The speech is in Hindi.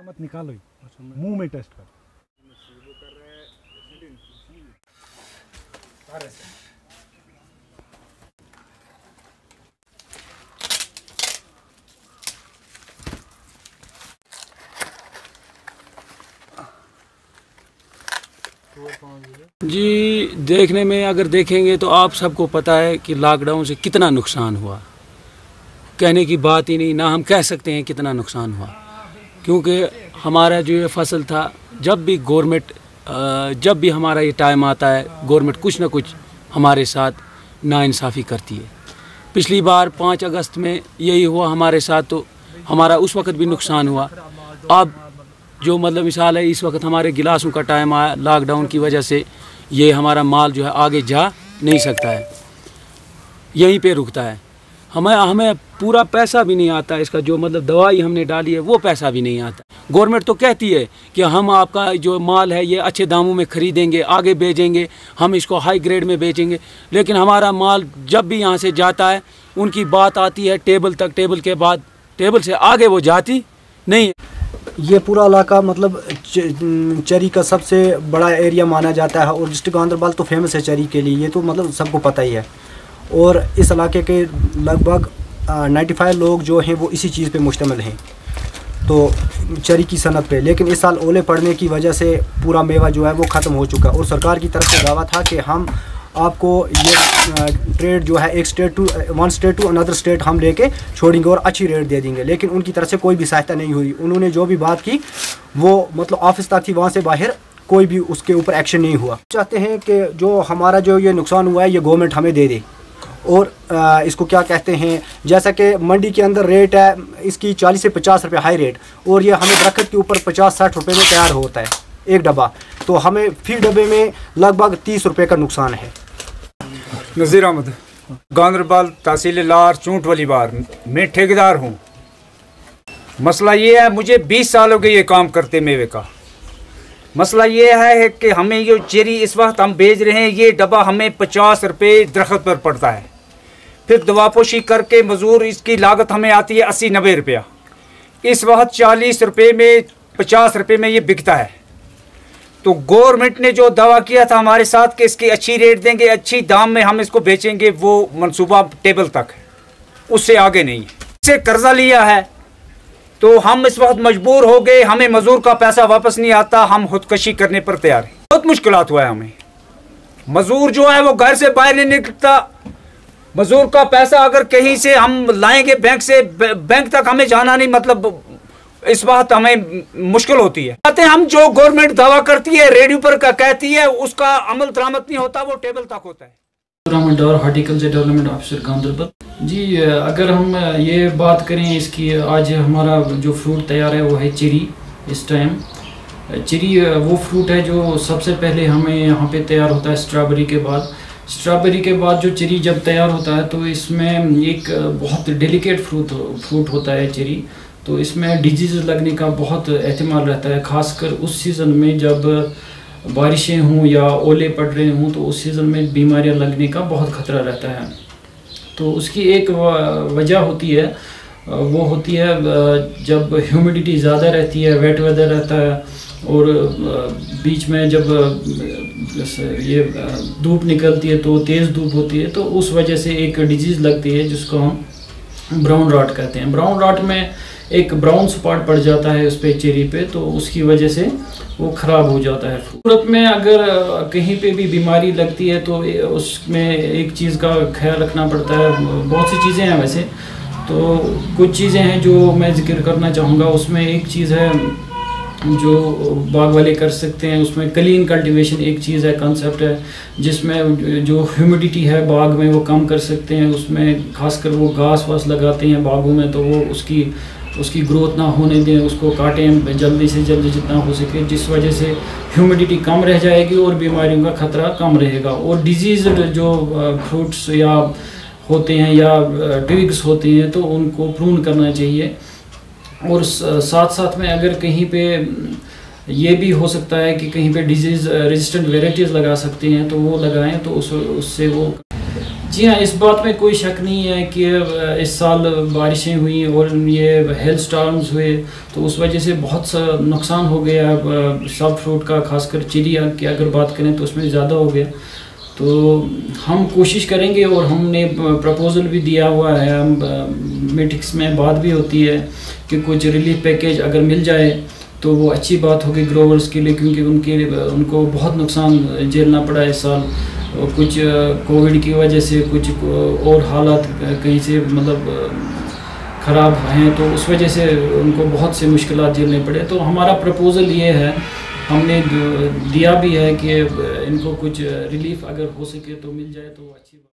मत निकालो ही, मुंह में टेस्ट कर। जी देखने में अगर देखेंगे तो आप सबको पता है कि लॉकडाउन से कितना नुकसान हुआ, कहने की बात ही नहीं, ना हम कह सकते हैं कितना नुकसान हुआ। क्योंकि हमारा जो ये फसल था, जब भी हमारा ये टाइम आता है, गवर्नमेंट कुछ ना कुछ हमारे साथ नाइंसाफ़ी करती है। पिछली बार 5 अगस्त में यही हुआ हमारे साथ, तो हमारा उस वक्त भी नुकसान हुआ। अब जो मतलब मिसाल है, इस वक्त हमारे गिलासों का टाइम आया, लॉकडाउन की वजह से ये हमारा माल जो है आगे जा नहीं सकता है, यहीं पे रुकता है। हमें पूरा पैसा भी नहीं आता इसका, जो मतलब दवाई हमने डाली है वो पैसा भी नहीं आता। गवर्नमेंट तो कहती है कि हम आपका जो माल है ये अच्छे दामों में ख़रीदेंगे, आगे बेचेंगे, हम इसको हाई ग्रेड में बेचेंगे, लेकिन हमारा माल जब भी यहाँ से जाता है उनकी बात आती है टेबल तक, टेबल के बाद टेबल से आगे वो जाती नहीं है। ये पूरा इलाका मतलब चेरी का सबसे बड़ा एरिया माना जाता है और डिस्ट्रिक्ट गांधरबल तो फेमस है चेरी के लिए, ये तो मतलब सबको पता ही है। और इस इलाके के लगभग 95 लोग जो हैं वो इसी चीज़ पे मुश्तमिल हैं, तो चेरी की सनत पे। लेकिन इस साल ओले पड़ने की वजह से पूरा मेवा जो है वो ख़त्म हो चुका है और सरकार की तरफ से दावा था कि हम आपको ये ट्रेड जो है one state to another state हम लेके छोड़ेंगे और अच्छी रेट दे देंगे, लेकिन उनकी तरफ से कोई भी सहायता नहीं हुई। उन्होंने जो भी बात की वो मतलब ऑफिस तक थी, वहाँ से बाहर कोई भी उसके ऊपर एक्शन नहीं हुआ। चाहते हैं कि जो हमारा जो ये नुकसान हुआ है ये गवर्नमेंट हमें दे दे। और इसको क्या कहते हैं, जैसा कि मंडी के अंदर रेट है इसकी 40 से 50 रुपये हाई रेट, और ये हमें दरख्त के ऊपर 50-60 रुपये में तैयार होता है एक डब्बा, तो हमें फी डब्बे में लगभग 30 रुपये का नुकसान है। नज़ीर अहमद, गांधरबल तहसील लार चूंट वाली बार, मैं ठेकेदार हूँ। मसला ये है, मुझे 20 साल हो गए ये काम करते मेवे का। मसला ये है कि हमें ये चेरी इस वक्त हम बेच रहे हैं, ये डब्बा हमें 50 रुपये दरख्त पर पड़ता है, फिर दवापोशी करके मजदूर इसकी लागत हमें आती है 80-90 रुपया। इस वक्त 40 रुपये में 50 रुपये में ये बिकता है। तो गवर्नमेंट ने जो दावा किया था हमारे साथ कि इसकी अच्छी रेट देंगे, अच्छी दाम में हम इसको बेचेंगे, वो मंसूबा टेबल तक है, उससे आगे नहीं है। इससे कर्जा लिया है तो हम इस वक्त मजबूर हो गए, हमें मजदूर का पैसा वापस नहीं आता, हम खुदकशी करने पर तैयार हैं। बहुत मुश्किलात हुआ है हमें। मजदूर जो है वो घर से बाहर नहीं निकलता, मजदूर का पैसा अगर कहीं से हम लाएंगे बैंक से, बैंक तक हमें जाना नहीं, मतलब इस बात हमें मुश्किल होती है। हम जो गवर्नमेंट दावा करती है रेडियो पर कहती है उसका अमल दरामद नहीं होता, वो टेबल तक होता है। हॉर्टिकल्चर डेवलपमेंट ऑफिसर गांधरबल जी, अगर हम ये बात करें इसकी, आज हमारा जो फ्रूट तैयार है वो है चेरी। इस टाइम चेरी वो फ्रूट है जो सबसे पहले हमें यहाँ पे तैयार होता है स्ट्रॉबेरी के बाद। स्ट्रॉबेरी के बाद जो चेरी जब तैयार होता है तो इसमें एक बहुत डेलिकेट फ्रूट होता है चेरी, तो इसमें डिजीज़ लगने का बहुत एहतिमाल रहता है, ख़ासकर उस सीज़न में जब बारिशें हों या ओले पड़ रहे हों, तो उस सीज़न में बीमारियां लगने का बहुत ख़तरा रहता है। तो उसकी एक वजह होती है, वो होती है जब ह्यूमिडिटी ज़्यादा रहती है, वेट वेदर रहता है, और बीच में जब ये धूप निकलती है तो तेज़ धूप होती है, तो उस वजह से एक डिजीज़ लगती है जिसको हम ब्राउन रॉट कहते हैं। ब्राउन रॉट में एक ब्राउन स्पॉट पड़ जाता है उस पर चेरी पे, तो उसकी वजह से वो ख़राब हो जाता है। सूरत में अगर कहीं पे भी बीमारी लगती है तो उसमें एक चीज़ का ख्याल रखना पड़ता है। बहुत सी चीज़ें हैं वैसे, तो कुछ चीज़ें हैं जो मैं जिक्र करना चाहूँगा। उसमें एक चीज़ है जो बाग वाले कर सकते हैं, उसमें क्लीन कल्टीवेशन एक चीज़ है, कंसेप्ट है, जिसमें जो ह्यूमिडिटी है बाग में वो कम कर सकते हैं। उसमें खासकर वो घास वास लगाते हैं बागों में, तो वो उसकी ग्रोथ ना होने दें, उसको काटें जल्दी से जल्दी जितना हो सके, जिस वजह से ह्यूमिडिटी कम रह जाएगी और बीमारियों का ख़तरा कम रहेगा। और डिजीज़ जो फ्रूट्स या होते हैं या ट्विग्स होते हैं तो उनको प्रून करना चाहिए। और साथ साथ में अगर कहीं पे ये भी हो सकता है कि कहीं पे डिजीज़ रेजिस्टेंट वेराइटीज़ लगा सकते हैं तो वो लगाएं, तो उससे वो जी हाँ, इस बात में कोई शक नहीं है कि इस साल बारिशें हुई और ये हेल स्टॉर्म्स हुए, तो उस वजह से बहुत सा नुकसान हो गया सब फ्रूट का, खासकर चीरी की अगर बात करें तो उसमें ज़्यादा हो गया। तो हम कोशिश करेंगे और हमने प्रपोज़ल भी दिया हुआ है, हम मीटिंग्स में बात भी होती है कि कुछ रिलीफ पैकेज अगर मिल जाए तो वो अच्छी बात होगी ग्रोवर्स के लिए, क्योंकि उनको बहुत नुकसान झेलना पड़ा है इस साल। और कुछ कोविड की वजह से कुछ और हालात कहीं से मतलब ख़राब हैं, तो उस वजह से उनको बहुत से मुश्किलात झेलने पड़े। तो हमारा प्रपोज़ल ये है, हमने दिया भी है कि इनको कुछ रिलीफ अगर हो सके तो मिल जाए तो अच्छी बात।